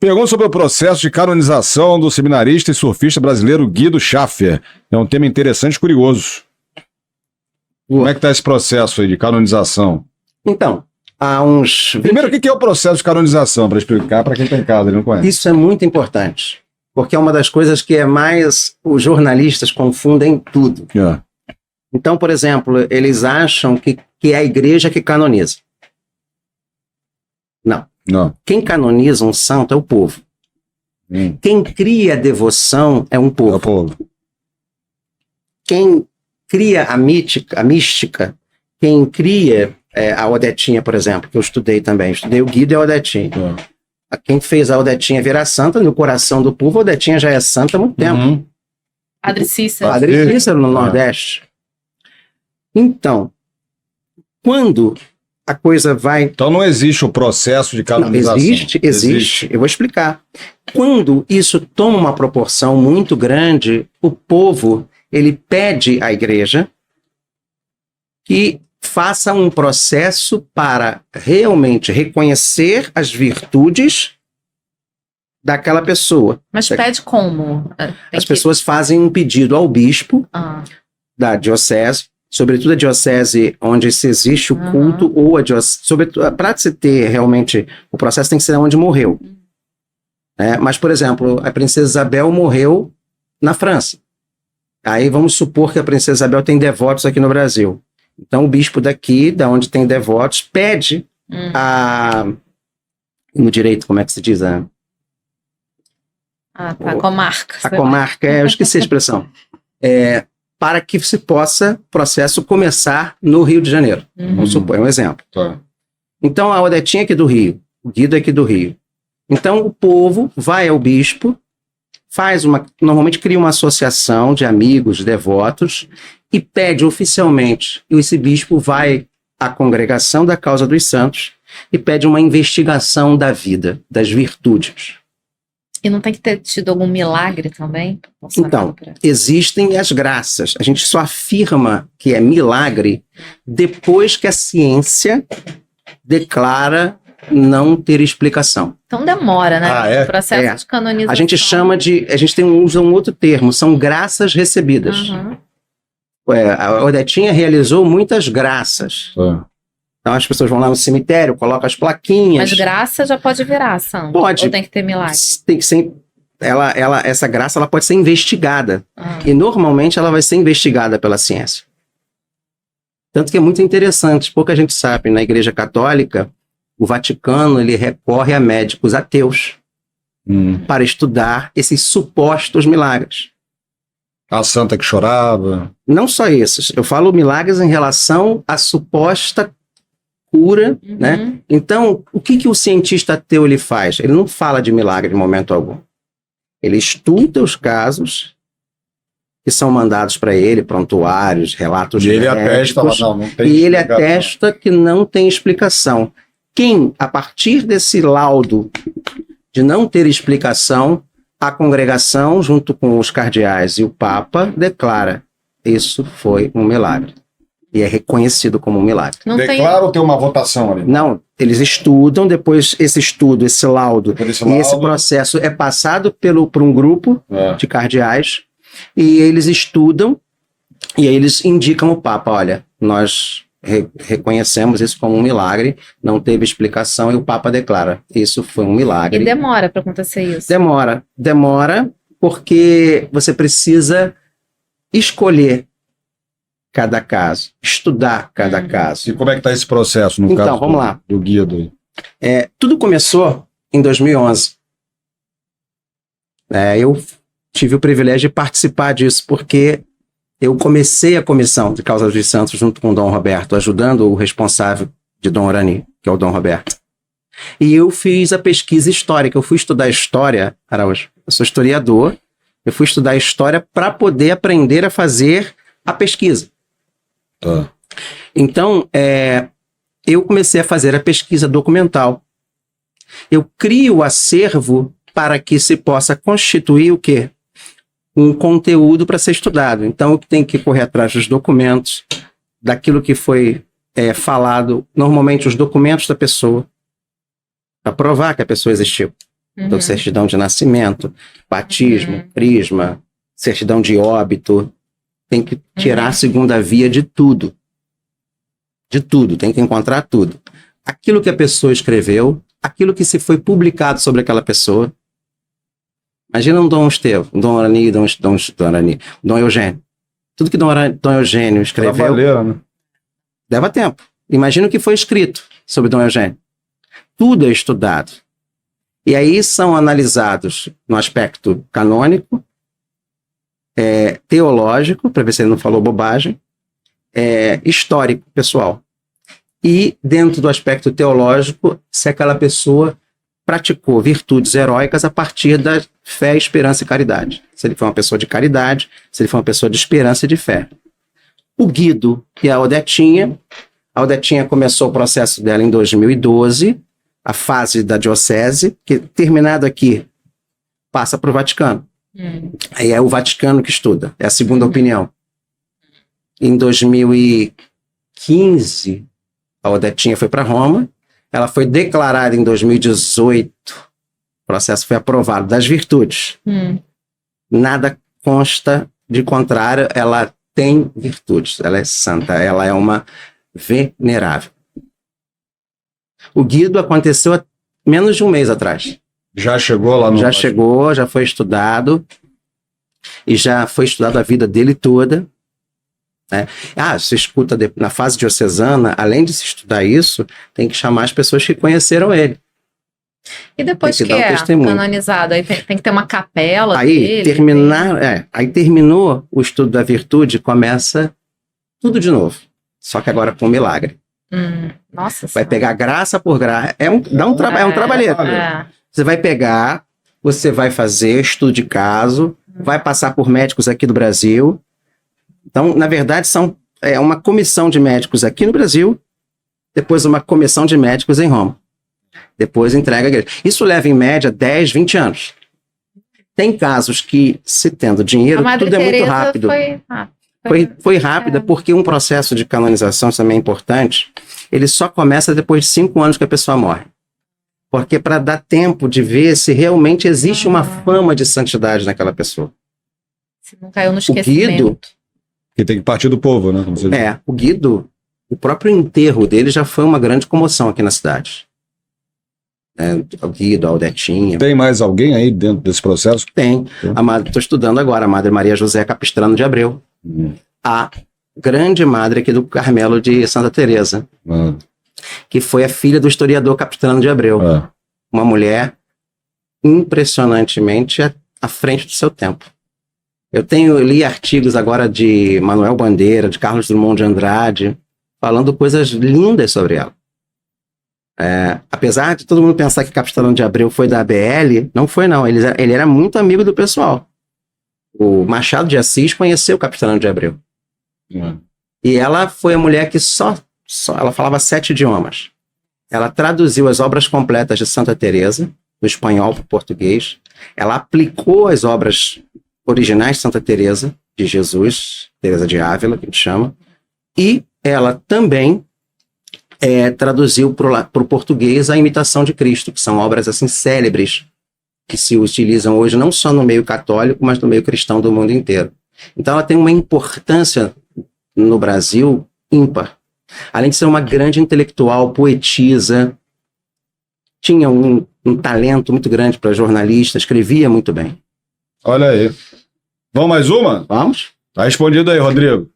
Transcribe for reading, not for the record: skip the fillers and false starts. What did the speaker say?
Pergunta sobre o processo de canonização do seminarista e surfista brasileiro Guido Schaffer. É um tema interessante e curioso. Como é que está esse processo aí de canonização? Então, há uns... Primeiro, o que é o processo de canonização, para explicar para quem está em casa, ele não conhece. Isso é muito importante, porque é uma das coisas que os jornalistas confundem tudo. É. Então, por exemplo, eles acham que é a igreja que canoniza. Não. Quem canoniza um santo é o povo. Quem cria a devoção é um povo. É o povo. Quem cria a mística, quem cria a Odetinha, por exemplo, que eu estudei também. Estudei o Guido e a Odetinha. Quem fez a Odetinha virar santa, no coração do povo, a Odetinha já é santa há muito tempo. Padre Cícero. Padre Cícero no Nordeste. Então, quando a coisa vai... Então não existe o processo de canonização. Não, existe. Eu vou explicar. Quando isso toma uma proporção muito grande, o povo, ele pede à igreja que faça um processo para realmente reconhecer as virtudes daquela pessoa. Mas pede como? As pessoas fazem um pedido ao bispo da diocese, sobretudo a diocese onde se existe o culto, ou a diocese, para se ter realmente o processo tem que ser onde morreu. Mas, por exemplo, a princesa Isabel morreu na França. Aí vamos supor que a princesa Isabel tem devotos aqui no Brasil. Então o bispo daqui, da onde tem devotos, pede no direito, como é que se diz? A comarca. A comarca, eu esqueci a expressão. Para que se possa o processo começar no Rio de Janeiro. Vamos supor, é um exemplo. Então, a Odetinha é aqui do Rio, o Guido é aqui do Rio. Então, o povo vai ao bispo, normalmente cria uma associação de amigos, devotos, e pede oficialmente, e esse bispo vai à congregação da causa dos santos e pede uma investigação da vida, das virtudes. E não tem que ter tido algum milagre também? Então, existem as graças. A gente só afirma que é milagre depois que a ciência declara não ter explicação. Então demora, né? É? O processo de canonização. A gente usa um outro termo, são graças recebidas. A Odetinha realizou muitas graças. Então as pessoas vão lá no cemitério, colocam as plaquinhas. Mas graça já pode virar santo? Pode. Ou tem que ter milagre? Tem que ser... essa graça ela pode ser investigada. E normalmente ela vai ser investigada pela ciência. Tanto que é muito interessante, pouca gente sabe, na Igreja Católica, o Vaticano ele recorre a médicos ateus para estudar esses supostos milagres. A santa que chorava. Não só esses. Eu falo milagres em relação à suposta cura, né? Então, o que o cientista ateu ele faz? Ele não fala de milagre em momento algum. Ele estuda os casos que são mandados para ele, prontuários, relatos médicos. E ele atesta lá, não tem e ele atesta que não tem explicação. Quem, a partir desse laudo de não ter explicação, a congregação, junto com os cardeais e o Papa, declara: isso foi um milagre. E é reconhecido como um milagre. Declara ou tem uma votação ali? Não, eles estudam, depois esse laudo, e esse processo é passado por um grupo de cardeais, e eles estudam, e aí eles indicam ao Papa: olha, nós reconhecemos isso como um milagre, não teve explicação, e o Papa declara: isso foi um milagre. E demora para acontecer isso? Demora porque você precisa escolher cada caso, estudar cada caso. E como é que está esse processo no caso vamos lá. Do Guido? Tudo começou em 2011. Eu tive o privilégio de participar disso, porque eu comecei a comissão de Causa dos Santos junto com o Dom Roberto, ajudando o responsável de Dom Orani, que é o Dom Roberto. E eu fiz a pesquisa histórica, eu fui estudar história, Araújo, eu sou historiador, eu fui estudar história para poder aprender a fazer a pesquisa. Então, eu comecei a fazer a pesquisa documental. Eu crio o acervo para que se possa constituir o quê? Um conteúdo para ser estudado. Então, eu tenho que correr atrás dos documentos, daquilo que foi falado, normalmente os documentos da pessoa, para provar que a pessoa existiu. Então, certidão de nascimento, batismo, crisma, certidão de óbito. Tem que tirar a segunda via de tudo. De tudo, tem que encontrar tudo. Aquilo que a pessoa escreveu, aquilo que se foi publicado sobre aquela pessoa. Imagina um Dom Estevão, um Dom Arani, Dom Eugênio. Tudo que Dom Eugênio escreveu, né? leva tempo. Imagina o que foi escrito sobre Dom Eugênio. Tudo é estudado. E aí são analisados no aspecto canônico, teológico, para ver se ele não falou bobagem, histórico, pessoal. E dentro do aspecto teológico, se aquela pessoa praticou virtudes heróicas a partir da fé, esperança e caridade. Se ele foi uma pessoa de caridade, se ele foi uma pessoa de esperança e de fé. O Guido e a Odetinha começou o processo dela em 2012, a fase da diocese, que terminado aqui, passa para o Vaticano. Aí é o Vaticano que estuda, é a segunda opinião. Em 2015, a Odetinha foi para Roma, ela foi declarada em 2018, o processo foi aprovado, das virtudes. Nada consta de contrário, ela tem virtudes, ela é santa, ela é uma venerável. O Guido aconteceu há menos de um mês atrás. Já chegou lá no... Já chegou, já foi estudado, e já foi estudado a vida dele toda. Né? Se escuta na fase diocesana, além de se estudar isso, tem que chamar as pessoas que conheceram ele. E depois que é canonizado, aí tem que ter uma capela aí dele? Aí terminou o estudo da virtude, começa tudo de novo. Só que agora com milagre. Nossa. Vai pegar graça por graça. É um trabalheiro. Você vai pegar, você vai fazer estudo de caso, vai passar por médicos aqui do Brasil. Então, na verdade, é uma comissão de médicos aqui no Brasil, depois uma comissão de médicos em Roma. Depois entrega a igreja. Isso leva, em média, 10, 20 anos. Tem casos que, se tendo dinheiro, tudo é muito rápido. Foi rápida, porque um processo de canonização, também é importante, ele só começa depois de 5 anos que a pessoa morre. Porque para dar tempo de ver se realmente existe uma fama de santidade naquela pessoa. Se não caiu no esquecimento. O Guido, que tem que partir do povo, né? O Guido, o próprio enterro dele já foi uma grande comoção aqui na cidade. O Guido, a Odetinha. Tem mais alguém aí dentro desse processo? Tem. Estou estudando agora a Madre Maria José Capistrano de Abreu. A grande madre aqui do Carmelo de Santa Teresa. Que foi a filha do historiador Capistrano de Abreu. Uma mulher impressionantemente à frente do seu tempo. Eu li artigos agora de Manuel Bandeira, de Carlos Drummond de Andrade, falando coisas lindas sobre ela. Apesar de todo mundo pensar que Capistrano de Abreu foi da ABL, não foi não, ele era muito amigo do pessoal. O Machado de Assis conheceu Capistrano de Abreu. E ela foi a mulher que ela falava 7 idiomas. Ela traduziu as obras completas de Santa Teresa, do espanhol para o português. Ela aplicou as obras originais de Santa Teresa, de Jesus, Teresa de Ávila, que a gente chama. E ela também traduziu para o português a Imitação de Cristo, que são obras assim célebres, que se utilizam hoje não só no meio católico, mas no meio cristão do mundo inteiro. Então ela tem uma importância no Brasil ímpar. Além de ser uma grande intelectual, poetisa, tinha um talento muito grande para jornalista, escrevia muito bem. Olha aí. Vamos mais uma? Vamos? Tá respondido aí, Rodrigo.